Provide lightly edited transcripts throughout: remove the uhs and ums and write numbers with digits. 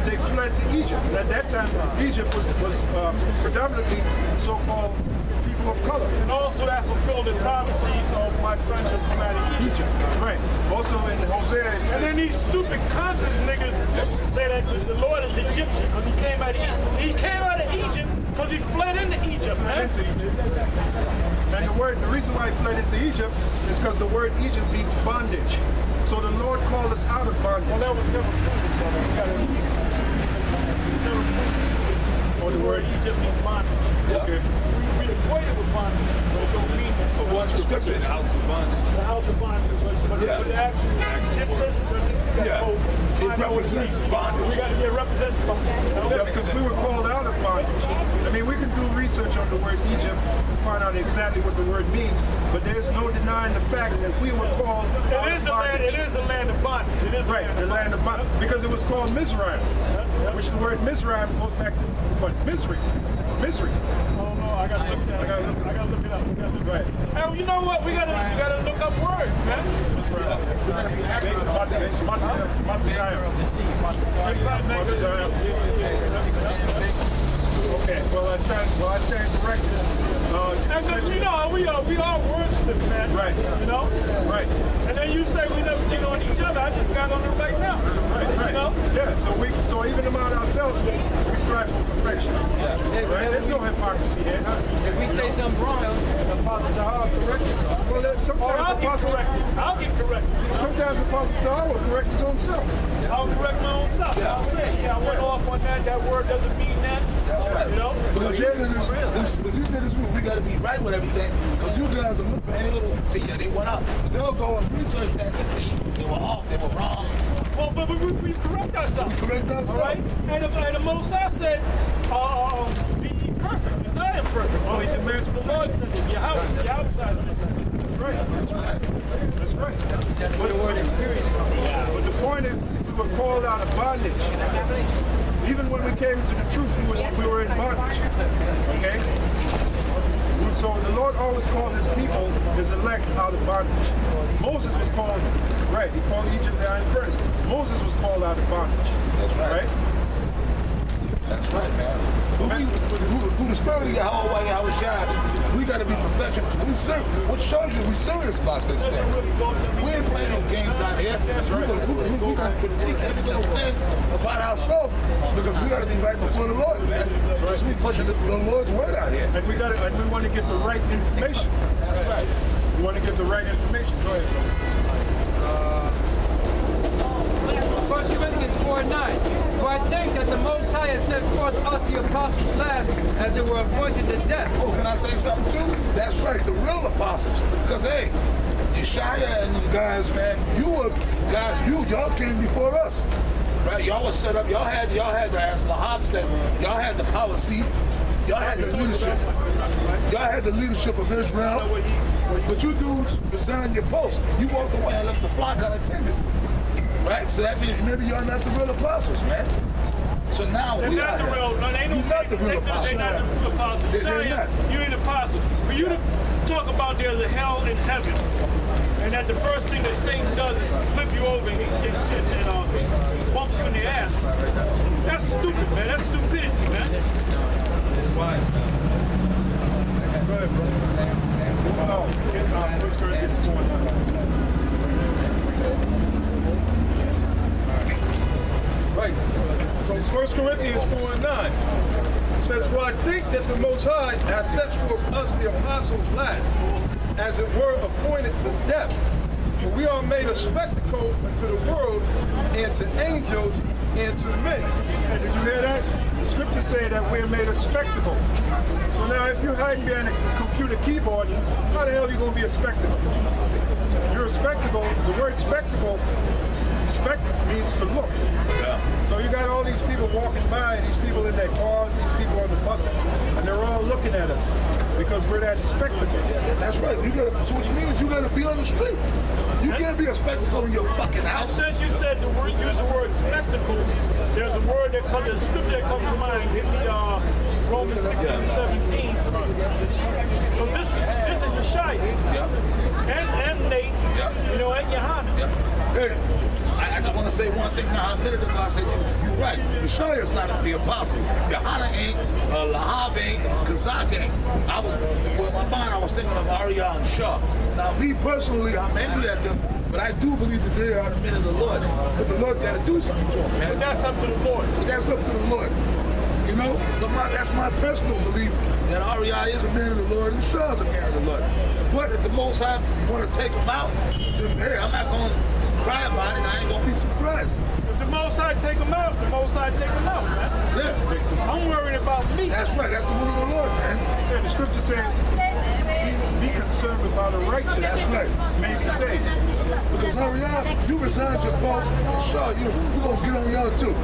they fled to Egypt. And at that time, Egypt was predominantly so-called people of color. And also that fulfilled the prophecy of my son shall come out of Egypt. Right. Also in Hosea. And then these stupid conscious niggas say that the Lord is Egyptian because he came out of Egypt. He came out of Egypt because he fled into Egypt, man. Into Egypt. And the reason why he fled into Egypt is because the word Egypt means bondage. So the Lord called us out of bondage. Well, that was never proven. Or the word Egypt means bondage. Okay. We equate it with bondage, but it don't mean that. So what's the scripture? The house of bondage. The house of bondage. But the actual Egyptians, it represents bondage. We got to get represents bondage. Yeah, because we were called out of bondage. I mean, we can do research on the word Egypt to find out exactly what the word means, but there's no denying the fact that we were called out of bondage. It is a land of bondage. It is right, the land of bondage. Because it was called Mizraim, which the word Mizraim goes back to what? Misery. Misery. Oh no, I gotta look that. I gotta look it up. Right. Hey, you know what? We gotta look up words, man. Okay. Well, I stand corrected. Because you know we are wordsmiths, man. Right. You know. Right. And then you say we never get on each other. I just got on it right now. Right. You know? Yeah. So even among ourselves, we strive for perfection. Yeah. Right. There's no hypocrisy here. If we say something wrong, Apostle Tahar will correct us. Well, sometimes I'll get corrected. Sometimes Apostle Tahar will correct his own self. I'll correct my own self. Yeah. I'll say, I went off on that. That word doesn't mean that. That's right. You know? Because these niggas, we gotta be right with everything. Because you guys are looking for any little, see, they went up. They'll go and research that and see they were off, they were wrong. Well, but we correct ourselves. We correct ourselves. All right? And the Most High said, be perfect, as I am perfect. Oh, he demands the Lord said, Yahweh said. That's right. That's right. That's where the word experience comes from. Yeah. But the point is, we were called out of bondage. Even when we came to the truth, we were in bondage. Okay? So the Lord always called his people, his elect, out of bondage. Moses was called, right, he called Egypt the iron furnace. Moses was called out of bondage. That's right. That's right, man. But through the spirit of Yahweh, we got to be perfectionists. What shows you we serious about this thing. We ain't playing no games out here. We got to critique every little things about ourselves because we got to be right before the Lord, man. Because we pushing the Lord's word out here. And we want to get the right information. That's right. We want to get the right information. Go ahead. 1 Corinthians 4:9. For I think that the Most High has set forth us the apostles last, as it were appointed to death. Oh, can I say something too? That's right, the real apostles. Because hey, Yeshaya and them guys, man, y'all came before us. Right? Y'all was set up, y'all had as Lahab said, y'all had the policy, y'all had the leadership. Y'all had the leadership of Israel. But you dudes resigned your post. You walked away and left the flock unattended. Right? So that means maybe y'all not the real apostles, man. So now they're we not are the real, no, they don't not the real apostles. They're not the real apostles. They're not. You ain't an apostle. For you to talk about there's a hell in heaven, and that the first thing that Satan does is flip you over and bumps you in the ass. That's stupid, man. That's stupidity, man. That's wise. Go ahead, bro. First Corinthians 4:9. Right. So 1 Corinthians 4:9 says, for I think that the Most High has set forth us the apostles last, as it were appointed to death. For we are made a spectacle unto the world, and to angels, and to men. Hey, did you hear that? The scriptures say that we're made a spectacle. So now if you're hiding behind a computer keyboard, how the hell are you going to be a spectacle? You're a spectacle. The word spectacle, means to look. Yeah. So you got all these people walking by, these people in their cars, these people on the buses, and they're all looking at us because we're that spectacle. That's right. So which means you gotta be on the street. You can't be a spectacle in your fucking house. Since you said use the word spectacle, there's a word that comes, a scripture that comes to mind. Give me Romans 16:17. So this is Yeshaya. Yeah. And Nate, Yeah. and Yohanan. Yeah. Hey, I just want to say one thing now. A minute ago I said, you're right. Yeshua's not the apostle. Yohana ain't, Lahab ain't, Kazak ain't. With my mind, I was thinking of Arya and Shah. Now, me personally, I'm angry at them, but I do believe that they are the men of the Lord. But the Lord got to do something to them, man. But that's up to the Lord. But that's up to the Lord. You know, that's my personal belief that Arya is a man of the Lord and Shah's a man of the Lord. But if the Most High want to take them out, then hey, I'm not going to cry about it. I ain't going to be surprised. If the Most High take them out, the Most High take them out, man. Yeah. I'm worried about me. That's right. That's the will of the Lord, man. Yeah, the scripture said, be concerned with how the righteous That's right. may be saved. Because Arya, you resigned your post, and Shah, we're going to get on y'all too.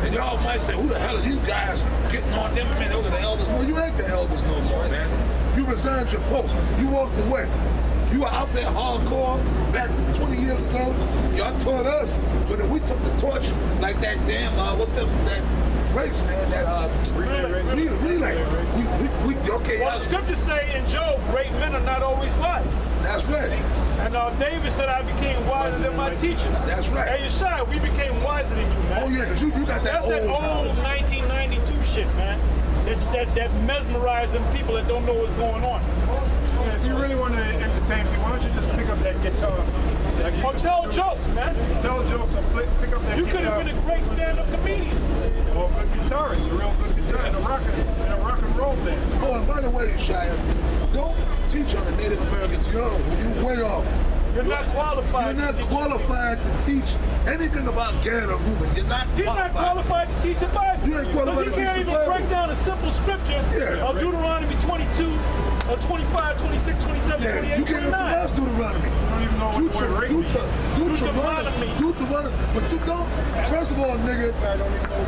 And y'all might say, who the hell are these guys getting on them? Man, those are the elders. No, you ain't the elders no more, man. You resigned your post. You walked away. You were out there hardcore back 20 years ago. Y'all taught us, but if we took the torch like that damn, that race, man, that relay. Okay. Well, the scriptures say in Job, great men are not always wise. That's right. And David said, I became wiser than my teachers. That's right. Hey, Yeshua, we became wiser than you, man. Oh, yeah, because you got that That's old that old knowledge. 1992 shit, man. That mesmerizing people that don't know what's going on. Yeah, if you really want to entertain people, why don't you just pick up that guitar? Like you Or used tell to do. jokes, man. Tell jokes or pick up that You guitar. could have been a great stand-up comedian. Or a good guitarist, a real good guitar in a rock and roll band. Oh, and by the way, Shia, don't teach on the Native Americans. Yo, you're way off. You're not qualified. You're not qualified to teach anything about Gad or Reuben. You're not He's not qualified to teach the Bible. You ain't qualified Because he to can't teach the even Bible. break down a simple scripture Yeah, of right. Deuteronomy 22, 25, 26, 27, Yeah, 28, you can't even 29. pronounce Deuteronomy. You don't even know what the word rape means. Deuteronomy. But you don't. First of all, nigga,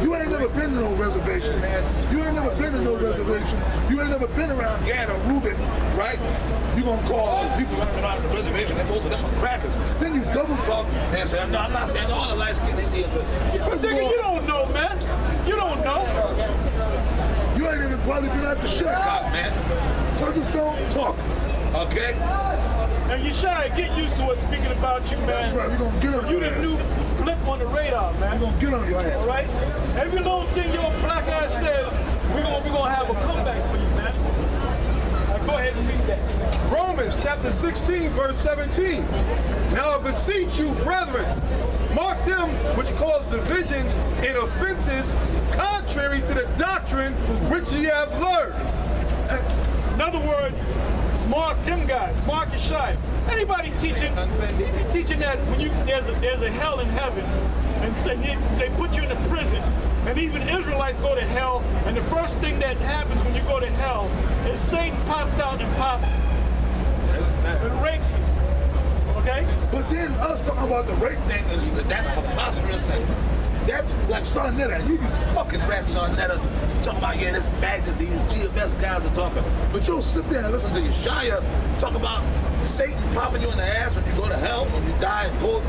you ain't never been to no reservation, man. You ain't never been to no reservation. You ain't never been around Gad or Reuben, right? You gonna call all the people running around the reservation and most of them are crackers. Then you double talk and say, no, I'm not saying all the light-skinned Indians are. First of Nigga, all, you don't know, man. You don't know. you ain't even probably been out the synagogue, man. So just don't talk, okay? Now, Yeshua, get used to us speaking about you, man. That's right, we gonna get on You your the ass. new blip on the radar, man. We gonna get on your ass. All right? Every little thing your black ass says, we're gonna have a comeback for you, man. Go ahead and read that. Romans chapter 16, verse 17. Now I beseech you, brethren, mark them which cause divisions and offenses contrary to the doctrine which ye have learned. In other words, mark them guys. Mark Yeshua. Anybody teaching that when there's a hell in heaven, and say they put you in a prison, and even Israelites go to hell, and the first thing that happens when you go to hell is Satan pops out and pops and rapes you. Okay? But then us talking about the rape thing that's preposterous. And that's like Sarnetta. You fucking rat Sarnetta talking about, yeah, this madness these GMS guys are talking. But you'll sit there and listen to Yeshua talk about Satan popping you in the ass when you go to hell, when you die and go.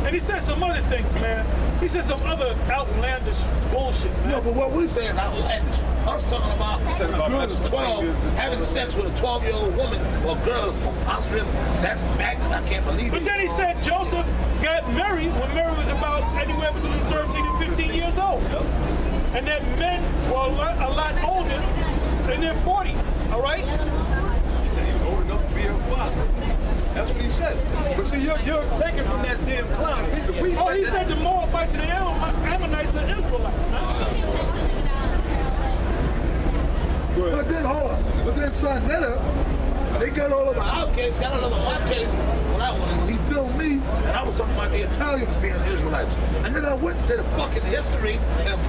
And he said some other things, man. He said some other outlandish bullshit, man. No, but what we say is outlandish. Us talking about a girl is 12 having sex with a 12-year-old woman or girl is preposterous. That's madness. I can't believe it. But then he said Joseph got married when Mary was about anywhere between 13 and 15 years old. And that men were a lot older in their 40s, all right? He said he was old enough to be her father. That's what he said. But see, you're taking from that damn clown. He said the Moabites and the Ammonites are Israelites, man. But then, hold on. But then Sarnetta, they got all over our case, got all over my case. When he filmed me, and I was talking about the Italians being Israelites. And then I went to the fucking history and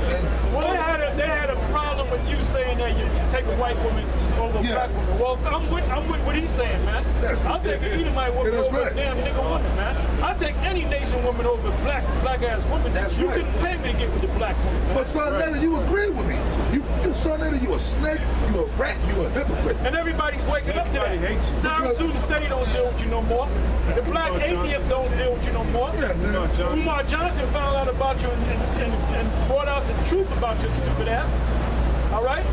well, they had a problem with you saying that you take a white woman over a black woman. Well, I'm with what he's saying, man. I'll take an Edomite woman over a damn nigga woman, man. I'll take any nation woman over a black ass woman. You couldn't pay me to get with the black woman, man. But Sarnetta, you agree with me. You Sarnetta, you a snake, you a rat, you a hypocrite. And everybody's waking up to that. Everybody hates you. Cyrus Susan said he don't deal with you no more. The black atheist don't deal with you no more. Umar Johnson found out about you and brought out the truth about your stupid ass. All right?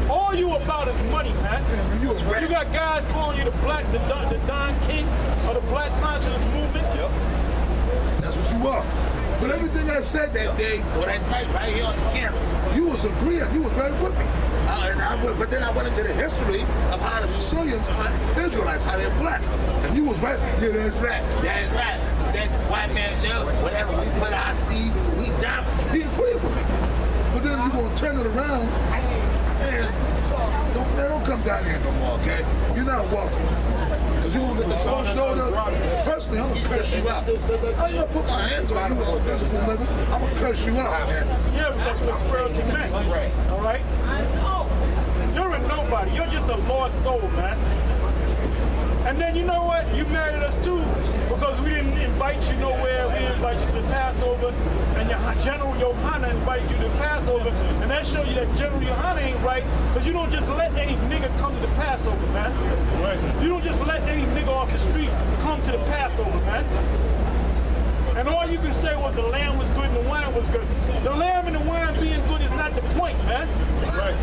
All you about is money, man. You got guys calling you the Don King or the Black Conscience Movement. you up. But everything I said that day or that night right here on the camp, you was agreeing. You was right with me. But then I went into the history of how the Sicilians are Israelites, how they're black. And you was right. Yeah, that's right. That's right. That white man there, whatever, we put our seed, we die. He agreed with me. But then you're going to turn it around and don't come down here no more, okay? You're not welcome. Because you don't get the front shoulder. Personally, I'm going to curse you out. I ain't going to put my hands on you on a physical level. I'm going to curse you out, man. Yeah, but that's what spiritual meant. All right? You're a nobody. You're just a lost soul, man. And then you know what? You mad at us too because we didn't invite you nowhere. We didn't invite you to the Passover. And your General Yohana invited you to the Passover. And that shows you that General Yohana ain't right because you don't just let any nigga come to the Passover, man. Right. You don't just let any nigga off the street come to the Passover, man. And all you can say was the lamb was good and the wine was good. The lamb and the wine being good is not the point, man. Right.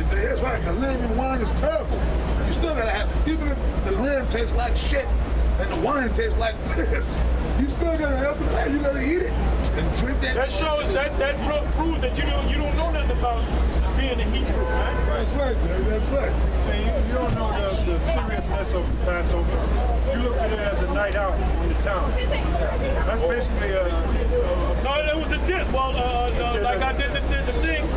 That's right. The lamb and wine is terrible. You still gotta have, even if the lamb tastes like shit and the wine tastes like piss, you still gotta have the pay. You gotta eat it and drink that. That shows that proves that you don't know nothing about being a Hebrew, man. That's right, man. That's right. And you don't know the seriousness of Passover. You look at it as a night out in the town. That's basically a no, it was a dip. Well, like I did the thing,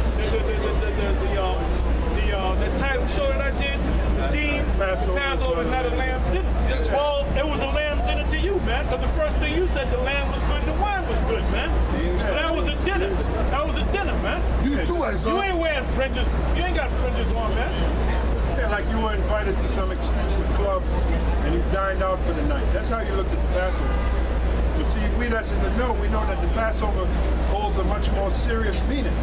the title show that I did, the theme, Passover is not a lamb dinner. Well, it was a lamb dinner to you, man, because the first thing you said, the lamb was good and the wine was good, man. So that was a dinner. That was a dinner, man. You too, I saw. You ain't wearing fringes. You ain't got fringes on, man. Yeah, like you were invited to some exclusive club and you dined out for the night. That's how you looked at the Passover. But see, we that's in the know, we know that the Passover holds a much more serious meaning.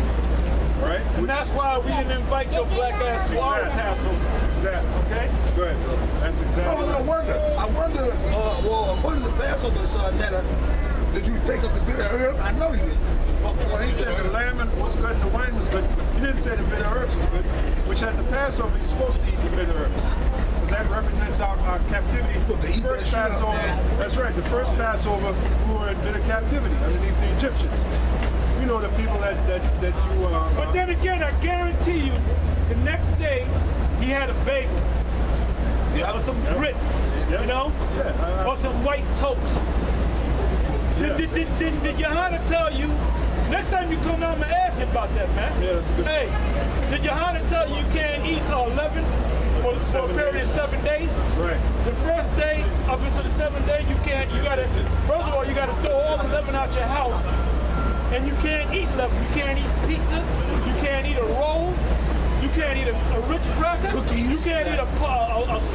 Right? And that's why we didn't invite your black ass to our Passover. Exactly. Okay? Go ahead, bro. That's exactly. Oh, I wonder, well, according to Passover, did you take up the bitter herb? I know you did. Well, he said the lamb was good and the wine was good. He didn't say the bitter herbs was good, which at the Passover, you're supposed to eat the bitter herbs. Because that represents our captivity. Well, the first Passover, that's right, the first Passover, we were in bitter captivity underneath the Egyptians. You know the people that you But then again, I guarantee you, the next day he had a bagel. Yeah. Or some grits, you know? Yeah. Or some white toast. Yeah. Did Yohana tell you, next time you come down, I'm gonna ask you about that, man. Yeah, that's good. Hey, did Yohana tell you can't eat leaven for a period of 7 days? Right. The first day up until the 7th day, first of all, you gotta throw all the leaven out your house. And you can't eat leaven. You can't eat pizza. You can't eat a roll. You can't eat a rich cracker. Cookies. You can't eat what is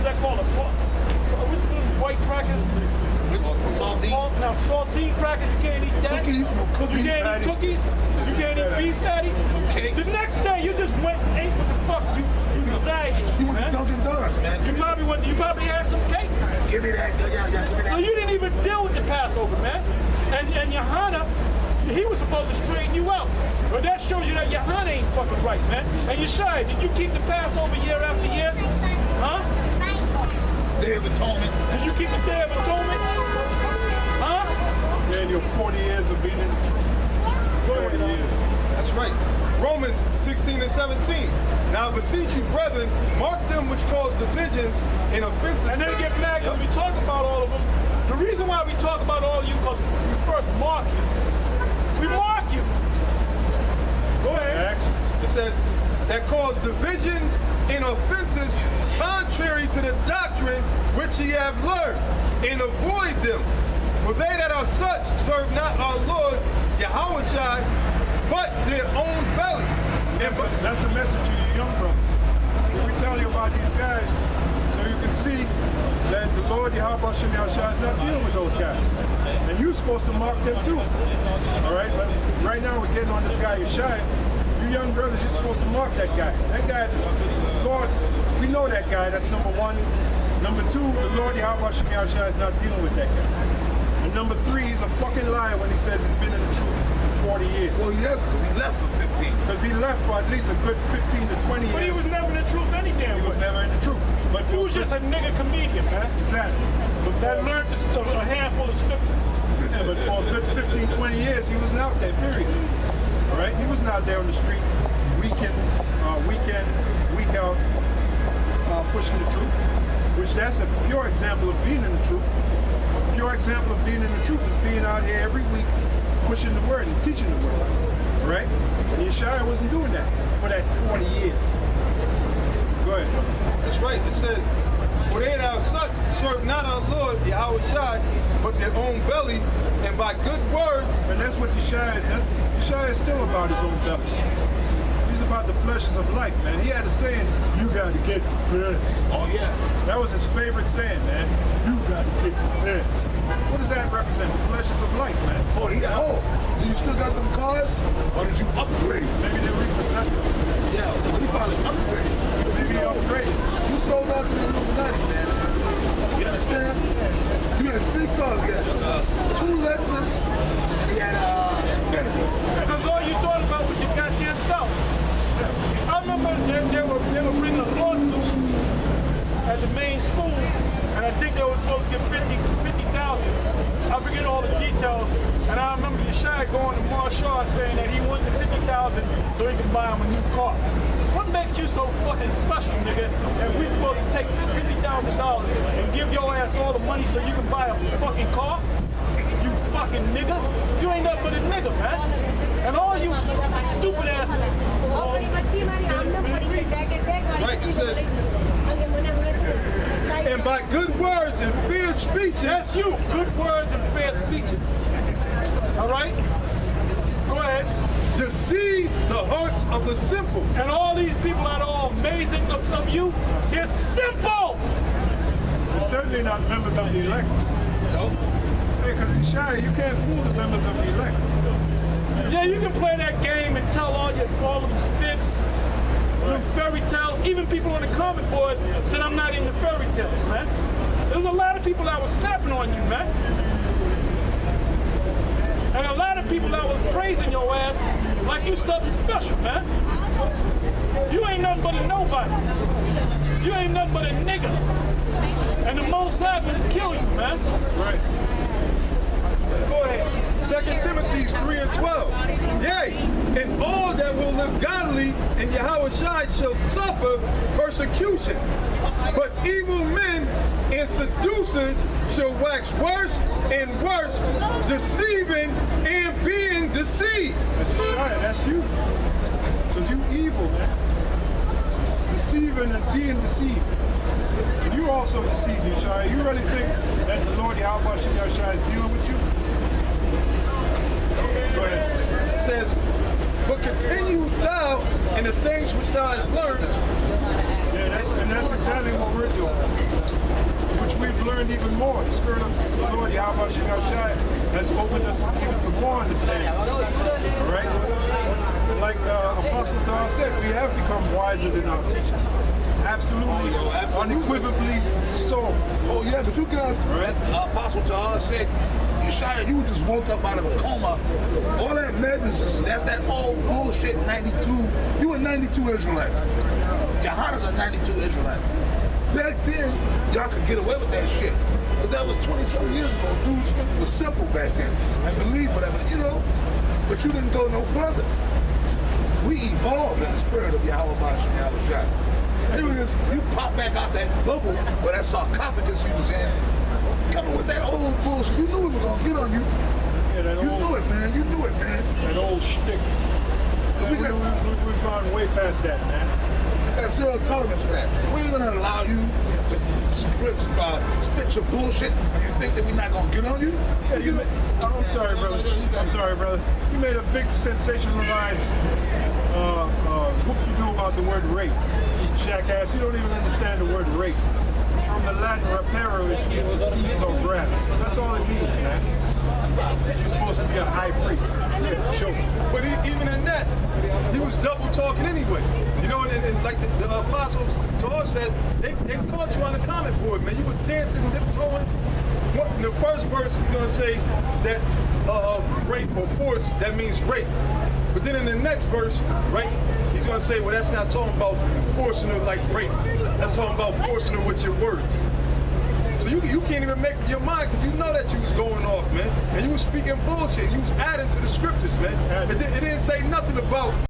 that called? What's the white crackers? Saltine. Now, saltine crackers, you can't eat that. Cookies, no cookies. You can't eat cookies. You can't eat beef patty. Cake. The next day, you just went and ate what the fuck you desired. You went to Dunkin' Donuts, man. You probably had some cake. Give me that. Yeah, give me that. So you didn't even deal with the Passover, man. And Yohana, he was supposed to straighten you out. But that shows you that Yohana ain't fucking right, man. And Yeshua, did you keep the Passover year after year? Huh? Day of Atonement. Did you keep the Day of Atonement? Huh? Yeah, in your 40 years of being in the truth. 40 years. That's right. Romans 16 and 17. Now I beseech you, brethren, mark them which cause divisions and offenses. And then get mad when we talk about all of them. The reason why we talk about all of you because we first mark you. We mark you. Go ahead. It says that cause divisions and offenses contrary to the doctrine which ye have learned, and avoid them. For they that are such serve not our Lord Yahushua, but their own belly. That's a message to you young brothers. We tell you about these guys so you can see that the Lord Yahushua is not dealing with those guys. And you're supposed to mark them too. All right? But right now we're getting on this guy Yeshua. You young brothers, you're supposed to mark that guy. That guy, Lord, we know that guy. That's number one. Number two, the Lord Yahushua is not dealing with that guy. And number three, he's a fucking liar when he says he's been in the truth for 40 years. Well, he hasn't, because he left for 15. Because he left for at least a good 15 to 20 years. But he was never in the truth any damn He was way. never in the truth. But He was just a nigga comedian, man. Exactly. But That learned a handful of scriptures. yeah, but for a good 15, 20 years, he wasn't out there, period. All right? He wasn't out there on the street week in, week out, pushing the truth, which that's a pure example of being in the truth. A pure example of being in the truth is being out here every week pushing the word and teaching the word. All right? And Yeshua wasn't doing that for that 40 years. Go ahead. That's right. It says, for they thou such serve not our Lord, Yahweh Shai, but their own belly, and by good words. And that's what Yeshua is still about, his own belly. He's about the pleasures of life, man. He had a saying, you gotta get the best. Oh, yeah. That was his favorite saying, man. You gotta get the best. What does that represent? The pleasures of life, man. Oh, do you still got them cars? Or did you upgrade? Maybe they repossessed them. Yeah, he probably upgraded. Maybe they upgraded. You sold out to the Illuminati, man. You understand? You had 3 cars. You had 2 Lexus, and you had Vanity. Because all you thought about was your goddamn self. I remember they were bringing a lawsuit at the main school, and I think they were supposed to get 50,000. I forget all the details. And I remember Yeshua going to Marshall saying that he wanted the 50,000 so he could buy him a new car. What makes you so fucking special, nigga? And we supposed to take $50,000 and give your ass all the money so you can buy a fucking car? You fucking nigga. You ain't nothing but a nigga, man. And all you stupid ass. Right, it says, and by good words and fair speeches. That's you. Good words and fair speeches. All right? Go ahead. Deceive the hearts of the simple. And all these people that are all amazing of you, they're simple. They're certainly not members of the elect. Nope. Because Yeshua, you can't fool the members of the elect. Yeah, you can play that game and tell all of them fibs, them fairy tales. Even people on the comment board said I'm not into fairy tales, man. There's a lot of people that was snapping on you, man. And a lot of people that was praising your ass like you something special, man. You ain't nothing but a nobody. You ain't nothing but a nigga. And the Most High gonna kill you, man. Right. Go ahead. 2 Timothy 3:12. Yea, and all that will live godly in Yahweh Shai shall suffer persecution. But evil men and seducers shall wax worse and worse, deceiving and being deceived. That's Yeshua, that's you. Because you evil, man. Deceiving and being deceived. And you also deceive Yeshua. You really think that the Lord Yahweh Yeshua is dealing with you? Go ahead. It says, but continue thou in the things which thou hast learned. Yeah, that's exactly what we're doing. Which we've learned even more. The Spirit of the Lord Yahweh Shai has opened us even to more understanding. All right? Like Apostle Tom said, we have become wiser than our teachers. Absolutely, unequivocally so. Oh, yeah, but you guys, Apostle Tahar said, Yeshua, you just woke up out of a coma. All that madness, that's that old bullshit 92. You a 92 Israelite. Yohana's a 92 Israelite. Back then, y'all could get away with that shit. But that was 20-something years ago. Dudes was simple back then and believed whatever, you know. But you didn't go no further. We evolved in the spirit of Yahweh Shai. You pop back out that bubble where that sarcophagus you was in, coming with that old bullshit. You knew we were gonna get on you. Yeah, You knew it, man. You knew it, man. That old shtick. We've gone way past that, man. Got zero tolerance for that. We ain't gonna allow you to spit your bullshit and you think that we're not gonna get on you? Yeah, I'm sorry, brother. I'm sorry, brother. You made a big sensationalized whoop-de-doo about the word rape. Jackass, you don't even understand the word rape. It's from the Latin rapere, which means to seize or grab. That's all it means, man. You're supposed to be a high priest. Joke. But even in that, he was double talking anyway. You know, and like the apostles Tahar said, they caught you on the comment board, man. You was dancing, tiptoeing. In the first verse, he's gonna say, that rape or force, that means rape. But then in the next verse, right, he's going to say, well, that's not talking about forcing her like rape. That's talking about forcing her with your words. So you can't even make up your mind because you know that you was going off, man. And you was speaking bullshit. You was adding to the scriptures, man. It didn't say nothing about